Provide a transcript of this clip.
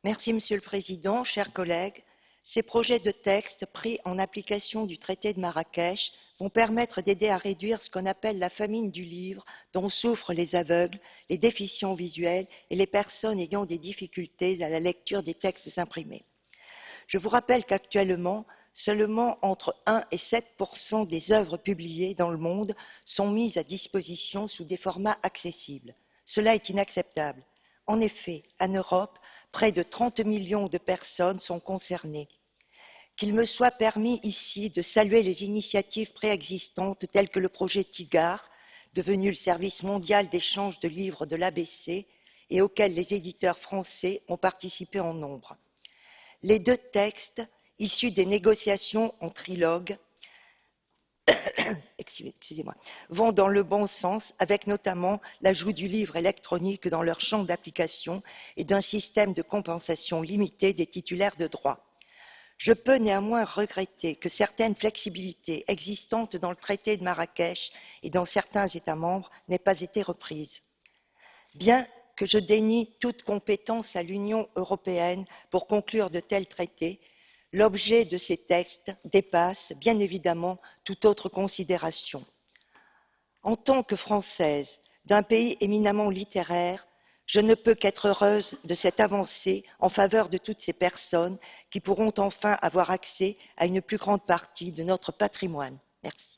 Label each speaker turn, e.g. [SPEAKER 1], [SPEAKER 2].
[SPEAKER 1] Monsieur le Président, chers collègues. Ces projets de texte pris en application du traité de Marrakech vont permettre d'aider à réduire ce qu'on appelle la famine du livre dont souffrent les aveugles, les déficients visuels et les personnes ayant des difficultés à la lecture des textes imprimés. Je vous rappelle qu'actuellement, seulement entre 1 et 7% des œuvres publiées dans le monde sont mises à disposition sous des formats accessibles. Cela est inacceptable. En effet, en Europe, près de 30 millions de personnes sont concernées. Qu'il me soit permis ici de saluer les initiatives préexistantes telles que le projet TIGAR, devenu le service mondial d'échange de livres de l'ABC et auquel les éditeurs français ont participé en nombre. Les deux textes, issus des négociations en trilogue, vont dans le bon sens, avec notamment l'ajout du livre électronique dans leur champ d'application et d'un système de compensation limité des titulaires de droits. Je peux néanmoins regretter que certaines flexibilités existantes dans le traité de Marrakech et dans certains États membres n'aient pas été reprises. Bien que je dénie toute compétence à l'Union européenne pour conclure de tels traités, l'objet de ces textes dépasse bien évidemment toute autre considération. En tant que Française d'un pays éminemment littéraire, je ne peux qu'être heureuse de cette avancée en faveur de toutes ces personnes qui pourront enfin avoir accès à une plus grande partie de notre patrimoine. Merci.